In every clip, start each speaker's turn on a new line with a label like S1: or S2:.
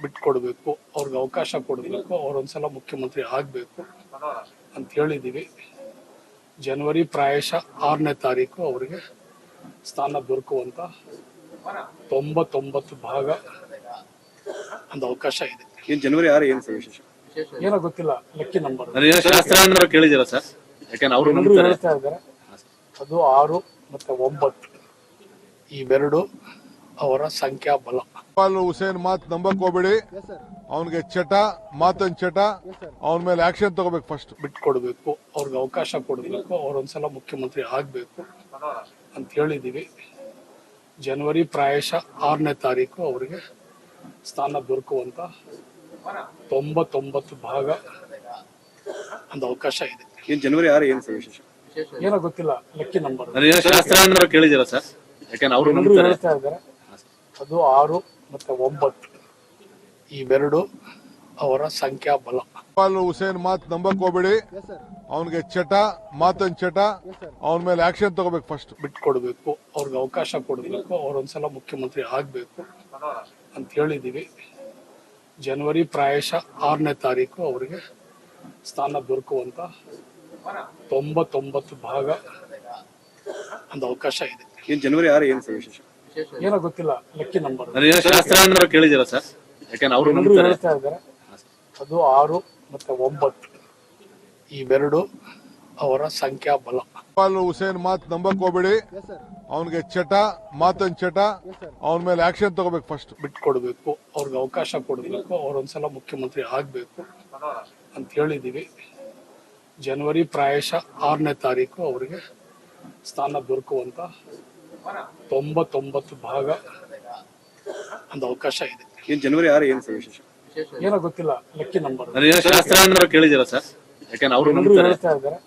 S1: ಬಿಟ್ಕೊಡ್ಬೇಕು, ಅವ್ರಿಗೆ ಅವಕಾಶ ಕೊಡಬೇಕು, ಅವರೊಂದ್ಸಲ ಮುಖ್ಯಮಂತ್ರಿ ಆಗಬೇಕು ಅಂತ ಹೇಳಿದ್ದೀವಿ. ಜನವರಿ ಪ್ರಾಯಶಃ 6ನೇ ತಾರೀಕು ಅವರಿಗೆ ಸ್ಥಾನ ದೊರಕುವಂತ 99 ಭಾಗ ಒಂದು ಅವಕಾಶ ಇದೆ.
S2: ಜನವರಿ 6 ಏನು ಸರ್ ವಿಶೇಷ?
S1: ಏನೋ ಗೊತ್ತಿಲ್ಲ, ಲಕ್ಕಿ ನಂಬರ್
S2: ಶಾಸ್ತ್ರ ಕೇಳಿದಿರ ಸರ್? ಯಾಕಂದ್ರೆ ಅವರು
S1: ಹೇಳ್ತಾ ಇದ್ದಾರೆ ಅದು 6 ಮತ್ತೆ 9 ಇವೆರಡು ಅವರ ಸಂಖ್ಯಾ ಬಲ.
S3: ಹುಸೇನ್ ಮಾತು ನಂಬಕ್ ಹೋಗ್ಬೇಡಿ, ಅವನಿಗೆ ಚಟ ಮಾತನ್ ಚಟ, ಅವನ ಮೇಲೆ ಆಕ್ಷನ್ ತಗೋಬೇಕು. ಫಸ್ಟ್
S1: ಬಿಟ್ಕೊಡ್ಬೇಕು, ಅವ್ರಿಗೆ ಅವಕಾಶ ಕೊಡಬೇಕು, ಅವರೊಂದ್ಸಲ ಮುಖ್ಯಮಂತ್ರಿ ಆಗಬೇಕು ಅಂತ ಹೇಳಿದ್ದೀವಿ. ಜನವರಿ ಪ್ರಾಯಶಃ 6ನೇ ತಾರೀಕು ಅವರಿಗೆ ಸ್ಥಾನ ದೊರಕುವಂತ 99 ಭಾಗ ಒಂದು ಅವಕಾಶ ಇದೆ.
S2: ಜನವರಿ 6 ಏನು ಸರ್ ವಿಶೇಷ?
S1: ಏನೋ ಗೊತ್ತಿಲ್ಲ, ಲಕ್ಕಿ ನಂಬರ್
S2: ಶಾಸ್ತ್ರ ಕೇಳಿದಿರ ಸರ್? ಯಾಕಂದ್ರೆ ಅವರು
S1: ಹೇಳ್ತಾ ಇದ್ದಾರೆ ಅದು 6 ಮತ್ತೆ 9 ಇವೆರಡು ಅವರ ಸಂಖ್ಯಾ ಬಲ.
S3: ಹುಸೇನ್ ಮಾತು ನಂಬಕ್ ಹೋಗ್ಬೇಡಿ, ಅವನಿಗೆ ಚಟ ಮಾತನ್ ಚಟ, ಅವನ ಮೇಲೆ ಆಕ್ಷನ್ ತಗೋಬೇಕು. ಫಸ್ಟ್
S1: ಬಿಟ್ಕೊಡ್ಬೇಕು, ಅವ್ರಿಗೆ ಅವಕಾಶ ಕೊಡಬೇಕು, ಅವರೊಂದ್ಸಲ ಮುಖ್ಯಮಂತ್ರಿ ಆಗಬೇಕು ಅಂತ ಹೇಳಿದ್ದೀವಿ. ಜನವರಿ ಪ್ರಾಯಶಃ 6ನೇ ತಾರೀಕು ಅವರಿಗೆ ಸ್ಥಾನ ದೊರಕುವಂತ 99 ಭಾಗ ಒಂದು ಅವಕಾಶ ಇದೆ.
S2: ಜನವರಿ 6 ಏನು ಸರ್ ವಿಶೇಷ?
S1: ಏನೋ ಗೊತ್ತಿಲ್ಲ, ಲಕ್ಕಿ ನಂಬರ್
S2: ಶಾಸ್ತ್ರ ಕೇಳಿದಿರ ಸರ್? ಯಾಕಂದ್ರೆ ಅವರು
S1: ಹೇಳ್ತಾ ಇದ್ದಾರೆ ಅದು 6 ಮತ್ತೆ 9 ಇವೆರಡು ಅವರ ಸಂಖ್ಯಾ ಬಲ.
S3: ಹುಸೇನ್ ಮಾತು ನಂಬಕ್ ಹೋಗ್ಬೇಡಿ, ಅವನಿಗೆ ಚಟ ಮಾತನ್ ಚಟ, ಅವನ ಮೇಲೆ ಆಕ್ಷನ್ ತಗೋಬೇಕು. ಫಸ್ಟ್
S1: ಬಿಟ್ಕೊಡ್ಬೇಕು, ಅವ್ರಿಗೆ ಅವಕಾಶ ಕೊಡಬೇಕು, ಅವರೊಂದ್ಸಲ ಮುಖ್ಯಮಂತ್ರಿ ಆಗಬೇಕು ಅಂತ ಹೇಳಿದ್ದೀವಿ. ಜನವರಿ ಪ್ರಾಯಶಃ 6ನೇ ತಾರೀಕು ಅವರಿಗೆ ಸ್ಥಾನ ದೊರಕುವಂತ 99 ಭಾಗ ಒಂದು ಅವಕಾಶ ಇದೆ.
S2: ಜನವರಿ 6 ಏನು ಸರ್ ವಿಶೇಷ?
S1: ಏನೋ ಗೊತ್ತಿಲ್ಲ, ಲಕ್ಕಿ ನಂಬರ್
S2: ಶಾಸ್ತ್ರ ಕೇಳಿದಿರ ಸರ್? ಯಾಕಂದ್ರೆ ಅವರು
S1: ಹೇಳ್ತಾ ಇದ್ದಾರೆ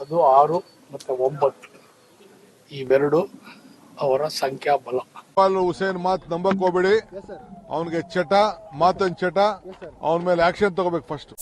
S1: ಅದು 6 ಮತ್ತೆ 9 ಇವೆರಡು ಅವರ ಸಂಖ್ಯಾ ಬಲ.
S3: ಹುಸೇನ್ ಮಾತು ನಂಬಕ್ ಹೋಗ್ಬೇಡಿ, ಅವನಿಗೆ ಚಟ ಮಾತನ್ ಚಟ, ಅವನ ಮೇಲೆ ಆಕ್ಷನ್ ತಗೋಬೇಕು. ಫಸ್ಟ್